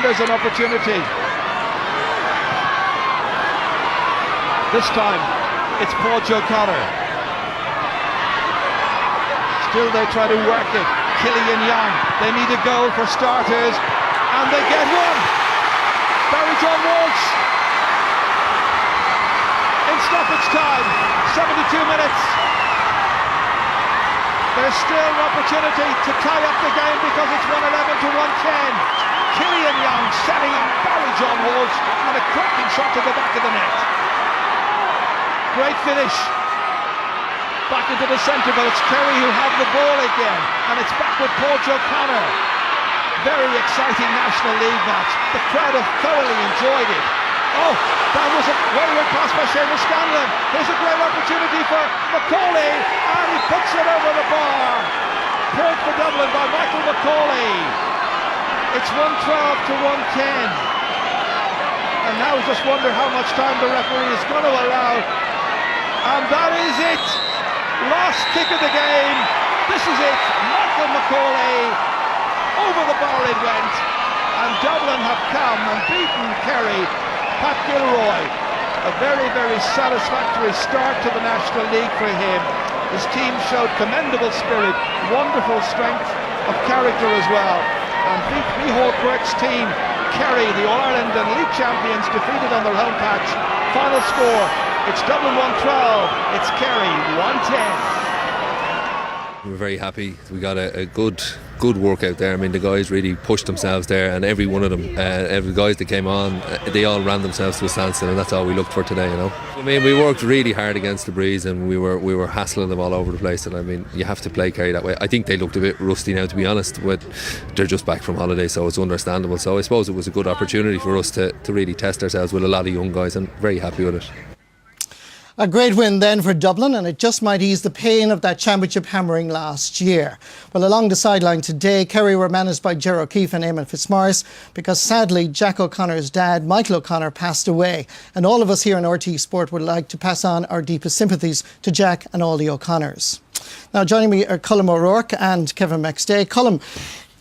there's an opportunity. This time it's Paul O'Connor. Still they try to work it. Killian Young, they need a goal for starters, and they get one. Barry John Walsh in stoppage time, 72 minutes. There's still an opportunity to tie up the game because it's 111 to 110. Killian Young setting up Barry John Walsh and a cracking shot to the back of the net. Great finish. Back into the centre, but it's Kerry who have the ball again, and it's back with Paul O'Connor. Very exciting National League match. The crowd have thoroughly enjoyed it. Oh, that was a well-worked pass by Seamus Scanlon. There's a great opportunity for Macaulay, and he puts it over the bar. Point for Dublin by Michael Macaulay. It's 112 to 110. And now we just wonder how much time the referee is going to allow. And that is it. Last kick of the game. This is it. Michael Macaulay. Over the bar it went. And Dublin have come and beaten Kerry. Pat Gilroy. A very, very satisfactory start to the National League for him. His team showed commendable spirit, wonderful strength of character as well. And beat Micheál Quirke's team, Kerry, the All-Ireland and League champions, defeated on their home patch. Final score, it's Dublin 112, it's Kerry 110. We were very happy. We got a good work out there. I mean, the guys really pushed themselves there, and every one of them, every guys that came on, they all ran themselves to a standstill, and that's all we looked for today, you know. I mean, we worked really hard against the breeze, and we were hassling them all over the place, and I mean, you have to play Kerry that way. I think they looked a bit rusty now, to be honest, but they're just back from holiday, so it's understandable. So I suppose it was a good opportunity for us to really test ourselves with a lot of young guys, and very happy with it. A great win then for Dublin, and it just might ease the pain of that championship hammering last year. Well, along the sideline today, Kerry were managed by Ger O'Keefe and Eamon Fitzmaurice because sadly Jack O'Connor's dad, Michael O'Connor, passed away. And all of us here in RT Sport would like to pass on our deepest sympathies to Jack and all the O'Connors. Now joining me are Colm O'Rourke and Kevin McStay. Colm,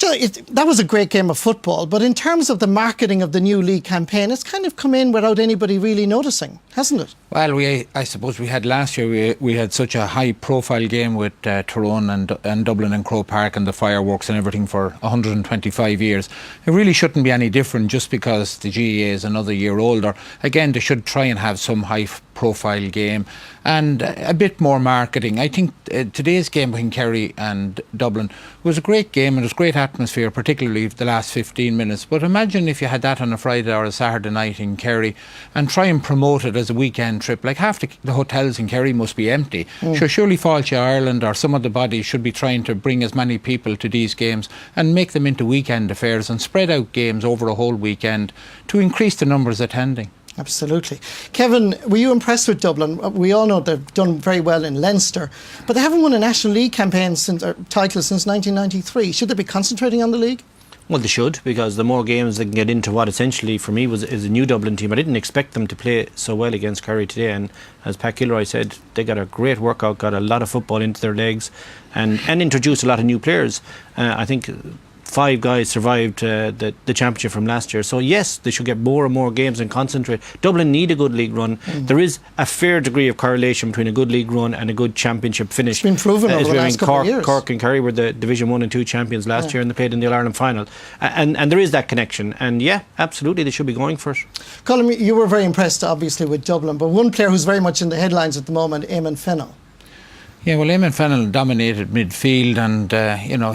that was a great game of football, but in terms of the marketing of the new league campaign, it's kind of come in without anybody really noticing, hasn't it? Well, I suppose we had last year, we had such a high-profile game with Tyrone and Dublin and Croke Park and the fireworks and everything for 125 years. It really shouldn't be any different just because the GAA is another year older. Again, they should try and have some high-profile game and a bit more marketing. I think today's game between Kerry and Dublin was a great game, and it was great atmosphere, particularly the last 15 minutes. But imagine if you had that on a Friday or a Saturday night in Kerry and try and promote it as a weekend trip. Like half the hotels in Kerry must be empty. Surely Fáilte Ireland or some of the bodies should be trying to bring as many people to these games and make them into weekend affairs and spread out games over a whole weekend to increase the numbers attending. Absolutely. Kevin, were you impressed with Dublin? We all know they've done very well in Leinster, but they haven't won a National League campaign title since 1993. Should they be concentrating on the league? Well, they should, because the more games they can get into what essentially for me is a new Dublin team. I didn't expect them to play so well against Kerry today, and as Pat Gilroy said, they got a great workout, got a lot of football into their legs, and introduced a lot of new players. I think 5 guys survived the championship from last year. So yes, they should get more and more games and concentrate. Dublin need a good league run. There is a fair degree of correlation between a good league run and a good championship finish. It's been proven over the last couple of years. Cork and Kerry were the Division 1 and 2 champions last year, and they played in the All-Ireland final. And there is that connection. And yeah, absolutely, they should be going for it. Colm, you were very impressed, obviously, with Dublin, but one player who's very much in the headlines at the moment, Eamon Fennell. Yeah, well, Eamon Fennell dominated midfield, and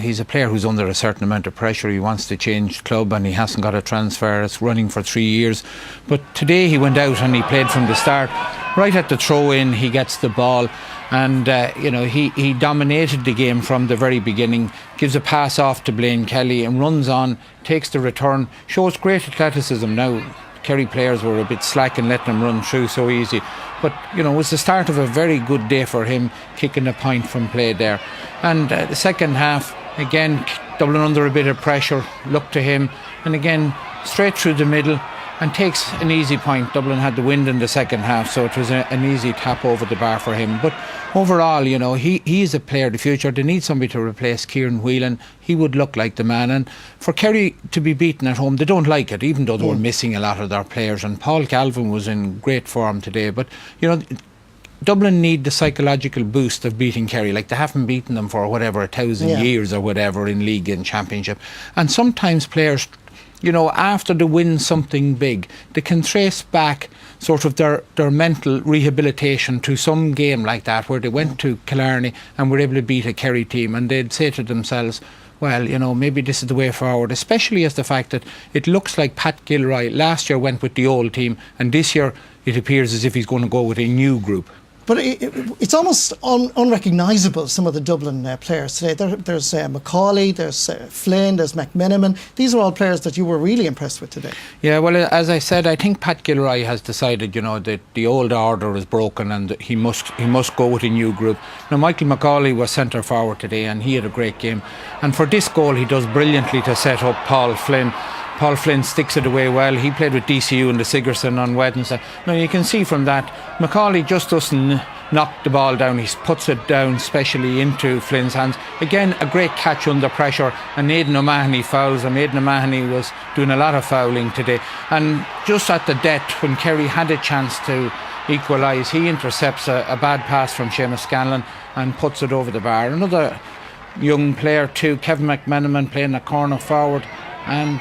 he's a player who's under a certain amount of pressure. He wants to change club, and he hasn't got a transfer. It's running for 3 years, but today he went out and he played from the start. Right at the throw-in, he gets the ball, and he dominated the game from the very beginning. Gives a pass off to Blaine Kelly and runs on, takes the return, shows great athleticism. Now, Kerry players were a bit slack and letting him run through so easy. But, it was the start of a very good day for him, kicking a point from play there. And the second half, again, Dublin under a bit of pressure, looked to him, and again, straight through the middle, and takes an easy point. Dublin had the wind in the second half, so it was an easy tap over the bar for him. But overall, he is a player of the future. They need somebody to replace Kieran Whelan. He would look like the man. And for Kerry to be beaten at home, they don't like it, even though they were missing a lot of their players. And Paul Galvin was in great form today. But, Dublin need the psychological boost of beating Kerry. Like, they haven't beaten them for 1,000 years or whatever in league and championship. And sometimes players, after they win something big, they can trace back sort of their mental rehabilitation to some game like that, where they went to Killarney and were able to beat a Kerry team, and they'd say to themselves, well, maybe this is the way forward, especially as the fact that it looks like Pat Gilroy last year went with the old team, and this year it appears as if he's going to go with a new group. But it's almost unrecognisable, some of the Dublin players today. There's Macaulay, there's Flynn, there's McMenamin. These are all players that you were really impressed with today. Yeah, well, as I said, I think Pat Gilroy has decided, that the old order is broken and he must go with a new group. Now, Michael Macaulay was centre forward today and he had a great game. And for this goal, he does brilliantly to set up Paul Flynn. Paul Flynn sticks it away well. He played with DCU in the Sigerson on Wednesday. Now you can see from that, Macaulay just doesn't knock the ball down. He puts it down specially into Flynn's hands. Again, a great catch under pressure, and Aidan O'Mahony fouls him. Aidan O'Mahony was doing a lot of fouling today. And just at the death, when Kerry had a chance to equalise, he intercepts a bad pass from Seamus Scanlon and puts it over the bar. Another young player too, Kevin McMenamin, playing a corner forward. And,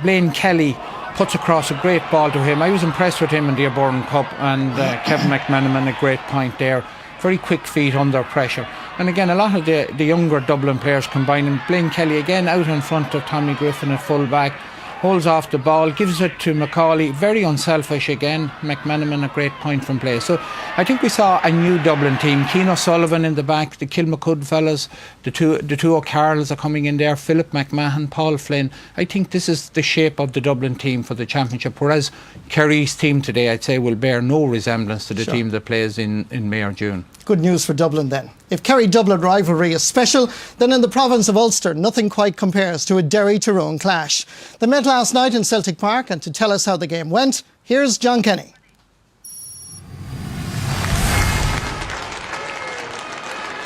Blaine Kelly puts across a great ball to him. I was impressed with him in the Aberron Cup, and Kevin McMenamin, a great point there. Very quick feet under pressure. And again, a lot of the younger Dublin players combining. Blaine Kelly again out in front of Tommy Griffin at full back. Holds off the ball, gives it to Macaulay. Very unselfish again. McMenamin, a great point from play. So I think we saw a new Dublin team. Cian O'Sullivan in the back, the Kilmacud fellas, the two O'Carrolls are coming in there, Philip McMahon, Paul Flynn. I think this is the shape of the Dublin team for the championship, whereas Kerry's team today, I'd say, will bear no resemblance to the team that plays in May or June. Good news for Dublin then. If Kerry-Dublin rivalry is special, then in the province of Ulster, nothing quite compares to a Derry-Tyrone clash. They met last night in Celtic Park, and to tell us how the game went, here's John Kenny.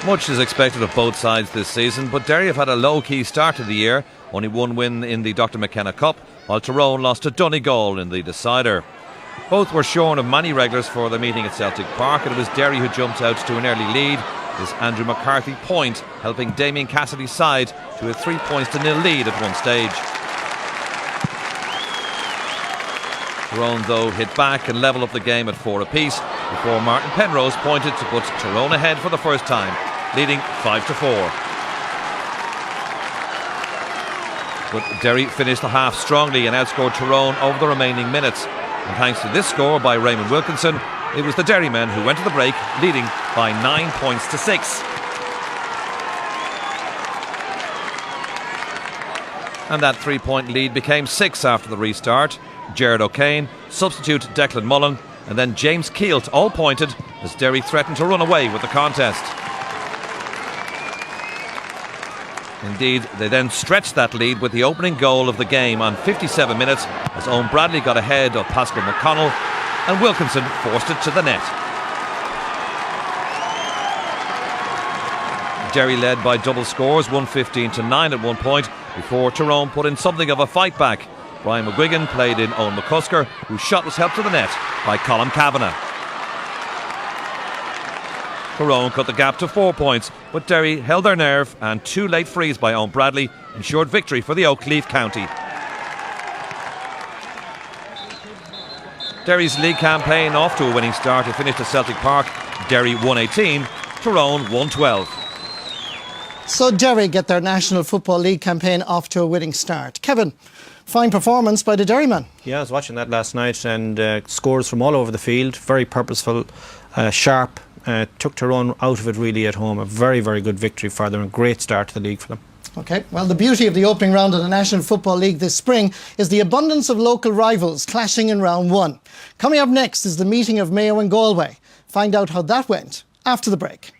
Much is expected of both sides this season, but Derry have had a low-key start to the year. Only one win in the Dr McKenna Cup, while Tyrone lost to Donegal in the decider. Both were shorn of many regulars for the meeting at Celtic Park, and it was Derry who jumped out to an early lead. This Andrew McCarthy point helping Damien Cassidy's side to a 3-0 lead at one stage. Tyrone though hit back and levelled up the game at 4 apiece before Martin Penrose pointed to put Tyrone ahead for the first time, leading 5-4. But Derry finished the half strongly and outscored Tyrone over the remaining minutes. And thanks to this score by Raymond Wilkinson, it was the Derry men who went to the break leading by 9 points to 6. And that 3-point lead became 6 after the restart. Gerard O'Kane, substitute Declan Mullen, and then James Keelt all pointed as Derry threatened to run away with the contest. Indeed, they then stretched that lead with the opening goal of the game on 57 minutes as Owen Bradley got ahead of Pascal McConnell and Wilkinson forced it to the net. Derry led by double scores, 115-9 at one point, before Tyrone put in something of a fight back. Brian McGuigan played in Owen McCusker, whose shot was helped to the net by Colm Kavanagh. Tyrone cut the gap to 4 points, but Derry held their nerve, and 2 late frees by Owen Bradley ensured victory for the Oakleaf County. Derry's league campaign off to a winning start. It finished at Celtic Park. Derry 118, Tyrone 112. So Derry get their National Football League campaign off to a winning start. Kevin, fine performance by the Derry man. Yeah, I was watching that last night, and scores from all over the field. Very purposeful, sharp. Took Tyrone out of it really at home. A very, very good victory for them. A great start to the league for them. OK, well, the beauty of the opening round of the National Football League this spring is the abundance of local rivals clashing in round one. Coming up next is the meeting of Mayo and Galway. Find out how that went after the break.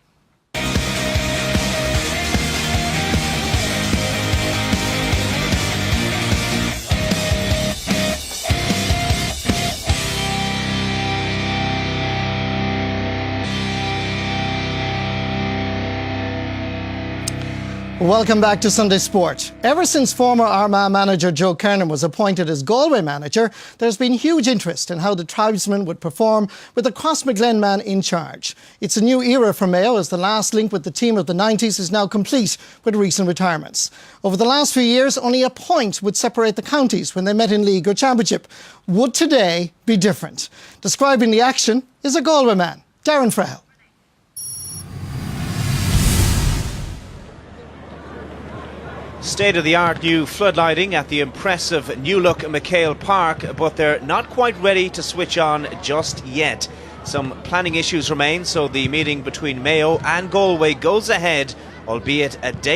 Welcome back to Sunday Sport. Ever since former Armagh manager Joe Kernan was appointed as Galway manager, there's been huge interest in how the tribesmen would perform with the Crossmaglen man in charge. It's a new era for Mayo as the last link with the team of the 90s is now complete with recent retirements. Over the last few years, only a point would separate the counties when they met in league or championship. Would today be different? Describing the action is a Galway man, Darren Frehel. State-of-the-art new floodlighting at the impressive new-look McHale Park, but they're not quite ready to switch on just yet. Some planning issues remain, so the meeting between Mayo and Galway goes ahead, albeit a day